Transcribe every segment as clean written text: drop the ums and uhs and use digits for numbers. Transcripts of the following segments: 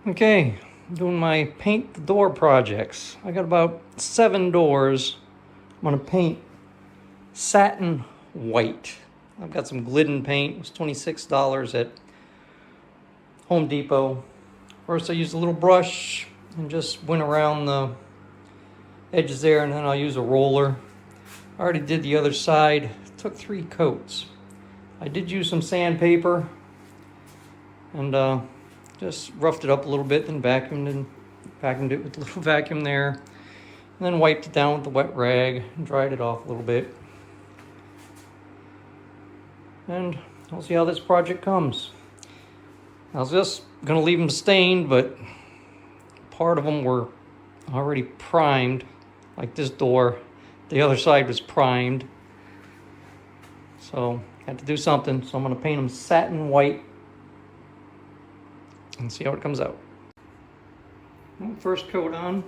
Okay, I'm doing my paint the door projects. I got about 7 doors. I'm gonna paint satin white. I've got some Glidden paint. It was $26 at Home Depot. First I used a little brush and just went around the edges there, and then I'll use a roller. I already did the other side. Took 3 coats. I did use some sandpaper and just roughed it up a little bit, then vacuumed it with a little vacuum there, and then wiped it down with the wet rag and dried it off a little bit. And we'll see how this project comes. I was just gonna leave them stained, but part of them were already primed, like this door. The other side was primed, so I had to do something. So I'm gonna paint them satin white and see how it comes out. First coat on.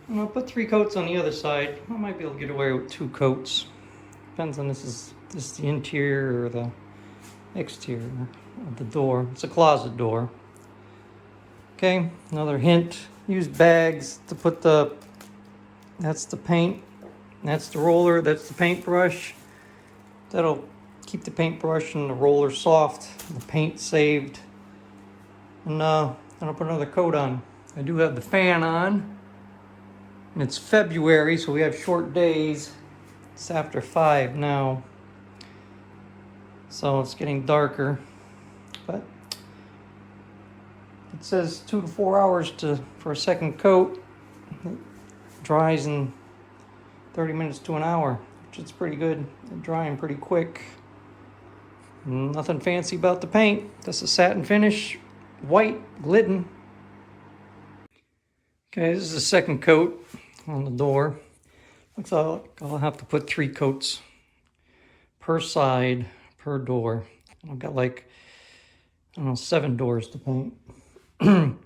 And I'll put 3 coats on the other side. I might be able to get away with 2 coats. Depends on this is the interior or the exterior of the door. It's a closet door. Okay, another hint. Use bags to put that's the paint, that's the roller, that's the paintbrush. That'll keep the paintbrush and the roller soft, the paint saved. And then I'll put another coat on. I do have the fan on. And it's February, so we have short days. It's after 5 now. So it's getting darker. But it says 2 to 4 hours for a second coat. It dries in 30 minutes to an hour, which is pretty good. It's drying pretty quick. Nothing fancy about the paint. This is satin finish. White Glidden. Okay, this is the second coat on the door. Looks like I'll have to put 3 coats per side per door. I've got like, I don't know, 7 doors to paint. And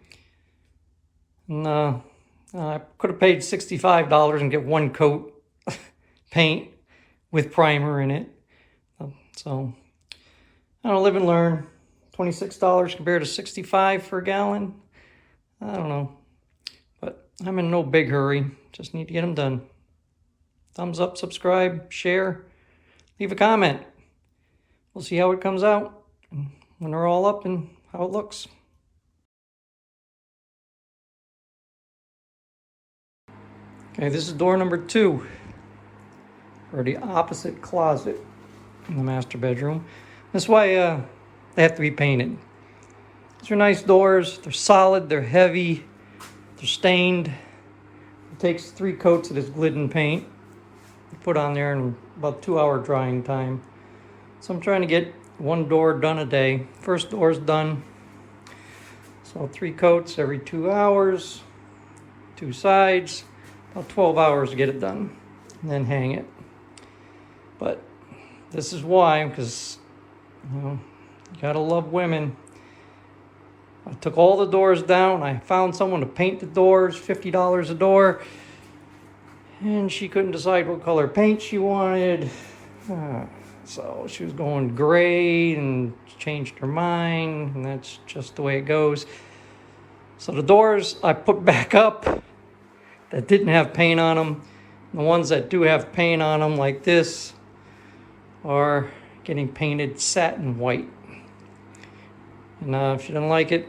I could have paid $65 and get 1 coat paint with primer in it. So I don't live and learn. $26 compared to $65 for a gallon. I don't know. But I'm in no big hurry. Just need to get them done. Thumbs up, subscribe, share, leave a comment. We'll see how it comes out when they're all up and how it looks. Okay, this is door number 2 for the opposite closet in the master bedroom. That's why they have to be painted. These are nice doors. They're solid. They're heavy. They're stained. It takes 3 coats of this Glidden paint. Put on there in about 2-hour drying time. So I'm trying to get 1 door done a day. First door's done. So 3 coats every 2 hours. 2 sides. About 12 hours to get it done. And then hang it. But this is why, because you gotta love women. I took all the doors down. I found someone to paint the doors, $50 a door. And she couldn't decide what color paint she wanted. So she was going gray and changed her mind. And that's just the way it goes. So the doors I put back up that didn't have paint on them. The ones that do have paint on them, like this, are getting painted satin white. And if she doesn't like it,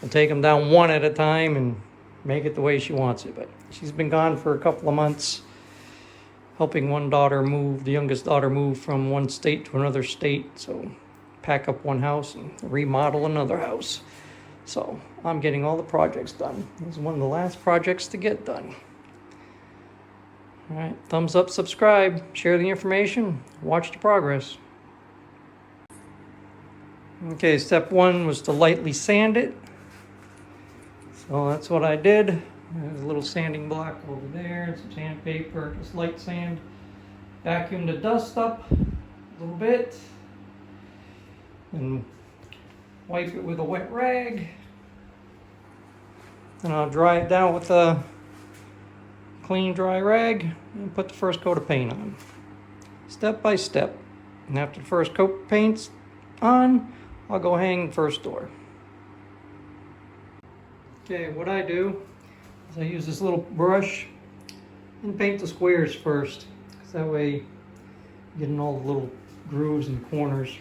I'll take them down 1 at a time and make it the way she wants it. But she's been gone for a couple of months, helping one daughter move, the youngest daughter move from one state to another state. So pack up one house and remodel another house. So I'm getting all the projects done. This is one of the last projects to get done. All right, thumbs up, subscribe, share the information, watch the progress. Okay, step 1 was to lightly sand it. So that's what I did. There's a little sanding block over there, some sandpaper, just light sand. Vacuum the dust up a little bit. And wipe it with a wet rag. And I'll dry it down with a clean dry rag and put the first coat of paint on. Step by step. And after the first coat of paint's on, I'll go hang the first door. Okay, what I do is I use this little brush and paint the squares first, because that way you get in all the little grooves and corners.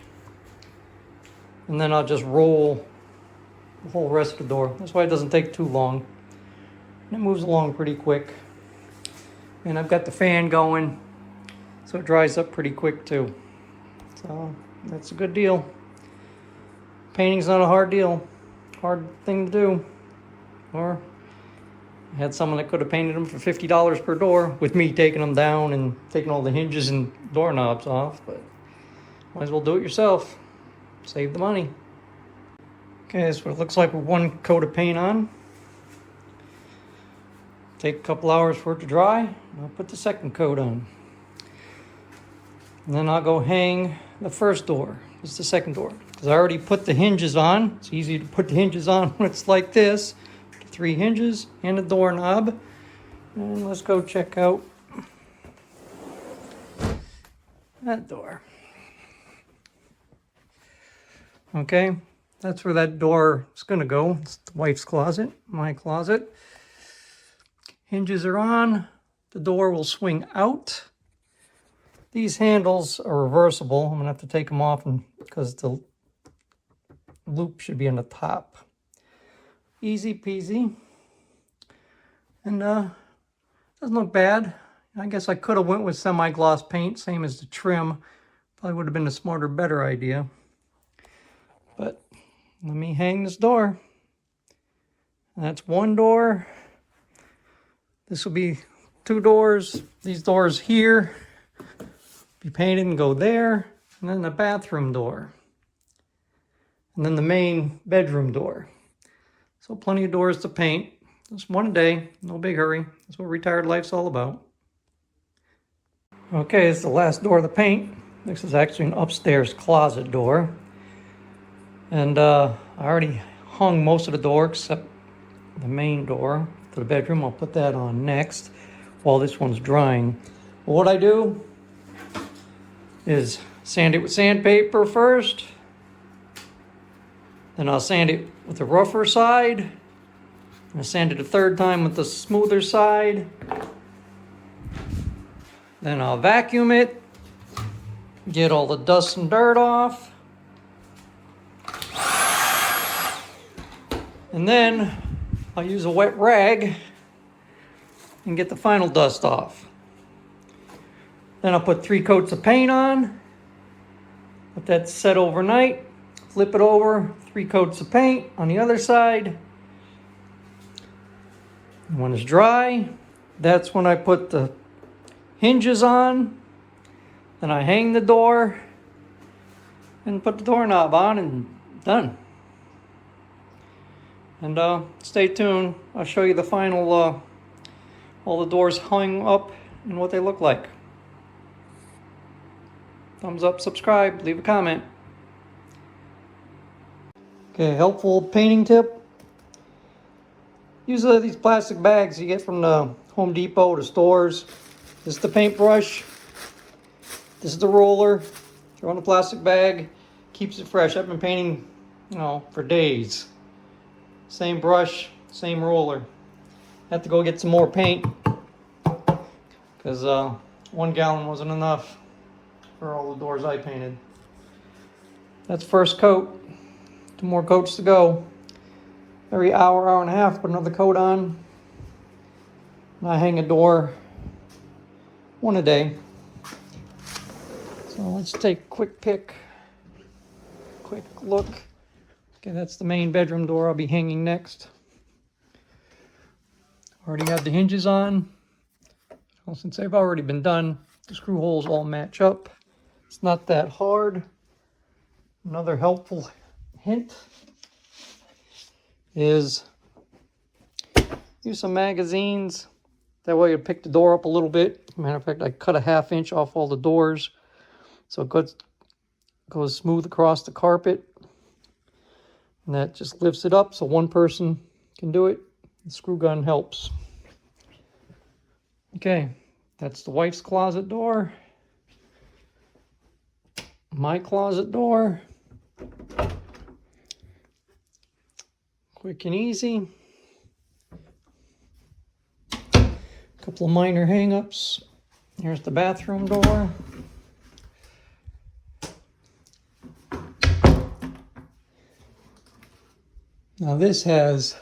And then I'll just roll the whole rest of the door. That's why it doesn't take too long. And it moves along pretty quick. And I've got the fan going, so it dries up pretty quick too. So that's a good deal. Painting's not a hard deal. Hard thing to do. Or I had someone that could have painted them for $50 per door with me taking them down and taking all the hinges and doorknobs off, but might as well do it yourself. Save the money. Okay, that's what it looks like with one coat of paint on. Take a couple hours for it to dry, and I'll put the second coat on. And then I'll go hang the first door. This is the second door. Because I already put the hinges on. It's easy to put the hinges on when it's like this. 3 hinges and a doorknob. And let's go check out that door. Okay, that's where that door is going to go. It's the wife's closet, my closet. Hinges are on. The door will swing out. These handles are reversible. I'm going to have to take them off because the loop should be on the top. Easy peasy. And doesn't look bad. I guess I could have went with semi-gloss paint, same as the trim. Probably would have been a smarter, better idea. But let me hang this door. That's one door. This will be 2 doors. These doors here be painted and go there. And then the bathroom door. And then the main bedroom door. So plenty of doors to paint. Just one a day, no big hurry. That's what retired life's all about. Okay, it's the last door to paint. This is actually an upstairs closet door. And I already hung most of the door except the main door to the bedroom. I'll put that on next while this one's drying. But what I do is sand it with sandpaper first. Then I'll sand it with the rougher side. I'll sand it a third time with the smoother side. Then I'll vacuum it. Get all the dust and dirt off. And then I'll use a wet rag and get the final dust off. Then I'll put 3 coats of paint on. Let that set overnight. Flip it over, 3 coats of paint on the other side. And when it's dry, that's when I put the hinges on. Then I hang the door and put the doorknob on and done. And stay tuned. I'll show you the final, all the doors hung up and what they look like. Thumbs up, subscribe, leave a comment. Okay, helpful painting tip. Use these plastic bags you get from the Home Depot, the stores. This is the paintbrush. This is the roller. Throw in a plastic bag. Keeps it fresh. I've been painting, for days. Same brush, same roller. Have to go get some more paint because 1 gallon wasn't enough for all the doors I painted. That's first coat. 2 more coats to go. Every hour, hour and a half, put another coat on. And I hang a door 1 a day. So let's take a quick look. Okay, that's the main bedroom door I'll be hanging next. Already got the hinges on. Well, since they've already been done, the screw holes all match up. It's not that hard. Another helpful hint is use some magazines. That way you pick the door up a little bit. Matter of fact, I cut a 1/2 inch off all the doors so it goes smooth across the carpet. And that just lifts it up so one person can do it. The screw gun helps. Okay, that's the wife's closet door. My closet door. Quick and easy. couple of minor hang-ups. Here's the bathroom door. Now this has,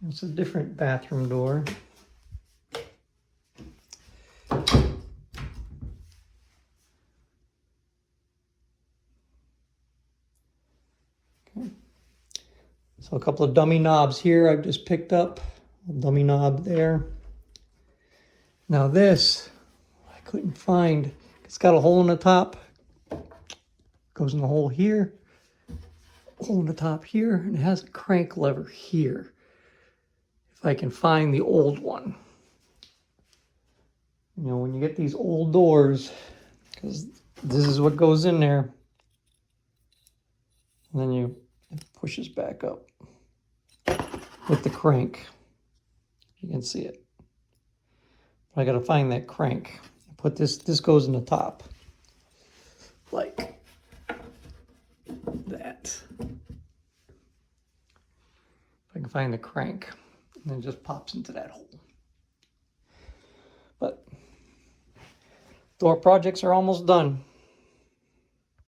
it's a different bathroom door. Okay. So a couple of dummy knobs here I've just picked up. A dummy knob there. Now this, I couldn't find. It's got a hole in the top. Goes in the hole here. Hole in the top here, and it has a crank lever here. If I can find the old one. You know, when you get these old doors, because this is what goes in there, and then it pushes back up with the crank. You can see it. I got to find that crank. Put this goes in the top. Like that. If I can find the crank, and then it just pops into that hole. But door projects are almost done.